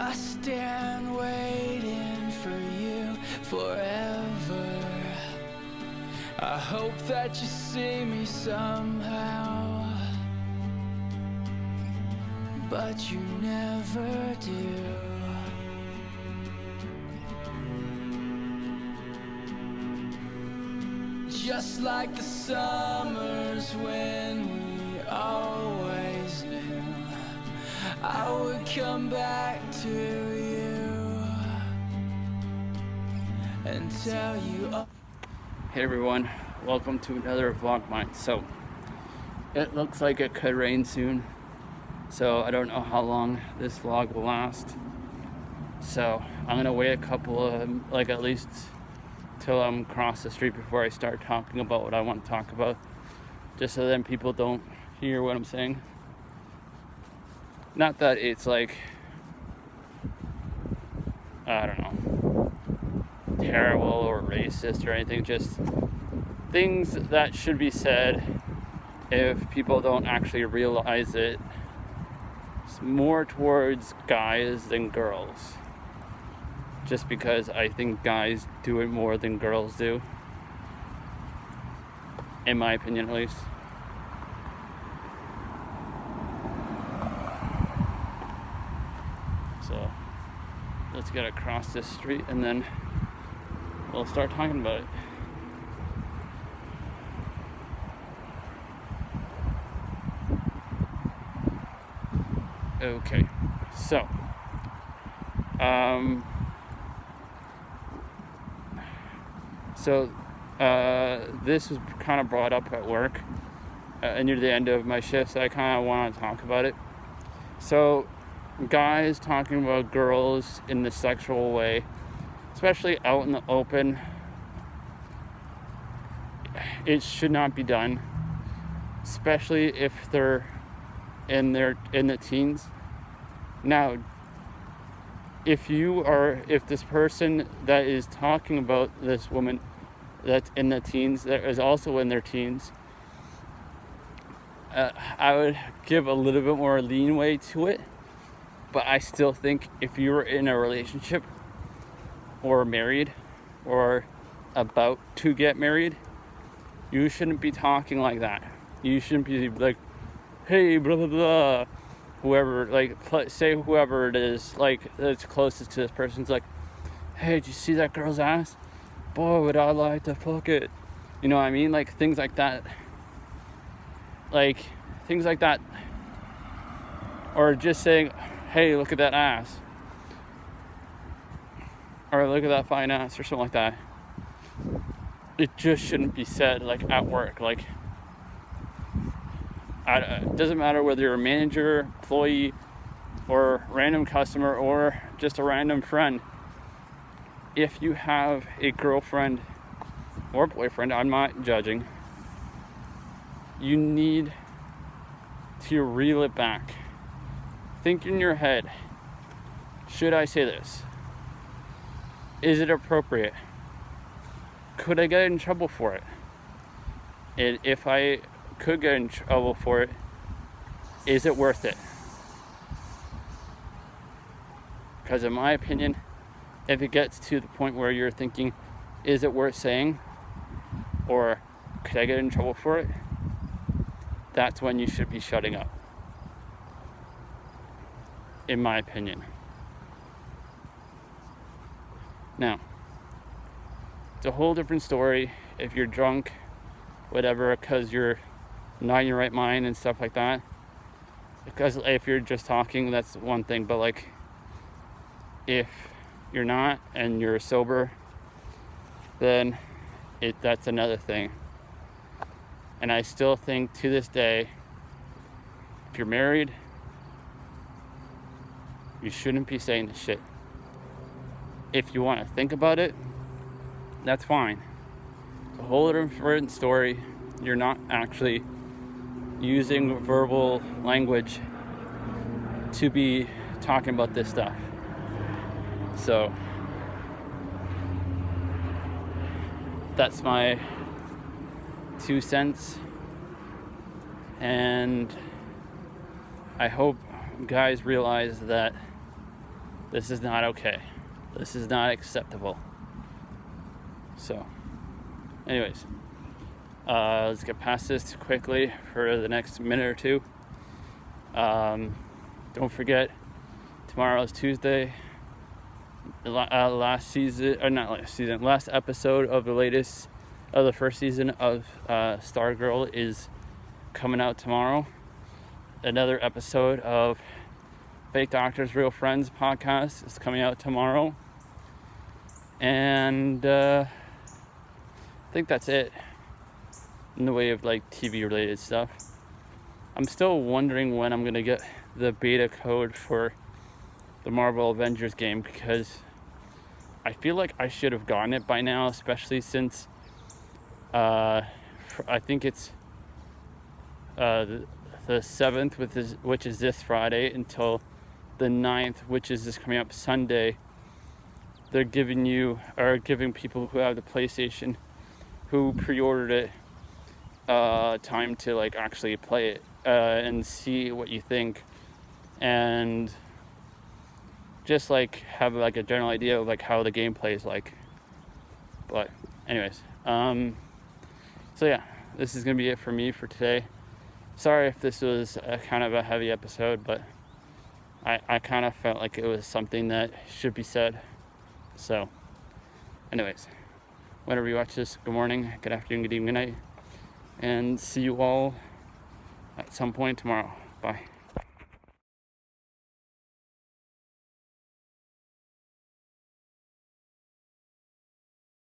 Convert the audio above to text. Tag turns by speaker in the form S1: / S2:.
S1: I stand waiting for you forever. I hope that you see me somehow, but you never do. Just like the summers when we always knew I would come back to you and tell you.
S2: Hey everyone, welcome to another vlog mine. So it looks like it could rain soon, so I don't know how long this vlog will last. So I'm gonna wait a couple of, at least till I'm across the street before I start talking about what I want to talk about, just so then people don't hear what I'm saying. Not that it's I don't know, terrible or racist or anything, just things that should be said if people don't actually realize it. It's more towards guys than girls, just because I think guys do it more than girls do, in my opinion at least. So let's get across this street and then we'll start talking about it. Okay, so this was kind of brought up at work near the end of my shift, so I kind of want to talk about it. So guys talking about girls in the sexual way, especially out in the open, it should not be done, especially if they're in the teens. Now, if this person that is talking about this woman that's in the teens, that is also in their teens, I would give a little bit more leeway to it. But I still think if you were in a relationship or married or about to get married, you shouldn't be talking like that. You shouldn't be like, hey, blah, blah, blah. Whoever, say whoever it is, that's closest to this person's like, hey, did you see that girl's ass? Boy, would I like to fuck it. You know what I mean? Things like that. Things like that. Or just saying, hey, look at that ass. Or look at that fine ass, or something like that. It just shouldn't be said, at work. It doesn't matter whether you're a manager, employee, or random customer, or just a random friend. If you have a girlfriend or boyfriend, I'm not judging, you need to reel it back. Think in your head, should I say this? Is it appropriate? Could I get in trouble for it? And if I could get in trouble for it, is it worth it? Because in my opinion, if it gets to the point where you're thinking, is it worth saying? Or could I get in trouble for it? That's when you should be shutting up. In my opinion. Now, it's a whole different story if you're drunk, whatever, because you're not in your right mind and stuff like that. Because if you're just talking, that's one thing, but if you're not and you're sober, then that's another thing. And I still think to this day, if you're married, you shouldn't be saying this shit. If you want to think about it, that's fine. It's a whole different story. You're not actually using verbal language to be talking about this stuff. So that's my 2 cents, and I hope guys realize that This is not okay. This is not acceptable. So, anyways, let's get past this quickly for the next minute or two. Don't forget, tomorrow is Tuesday. Last episode of the first season of Stargirl is coming out tomorrow. Another episode of Fake Doctors, Real Friends podcast is coming out tomorrow. And I think that's it in the way of like TV related stuff. I'm still wondering when I'm gonna get the beta code for the Marvel Avengers game, because I feel like I should have gotten it by now, especially since I think it's the 7th, which is this Friday, until the 9th, which is this coming up Sunday. They're giving people who have the PlayStation, who pre-ordered it, time to like actually play it and see what you think, and just like have like a general idea of like how the gameplay is like. But anyways, so yeah, this is gonna be it for me for today. Sorry if this was kind of a heavy episode, but I kind of felt like it was something that should be said. So anyways, whenever you watch this, good morning, good afternoon, good evening, good night, and see you all at some point tomorrow. Bye.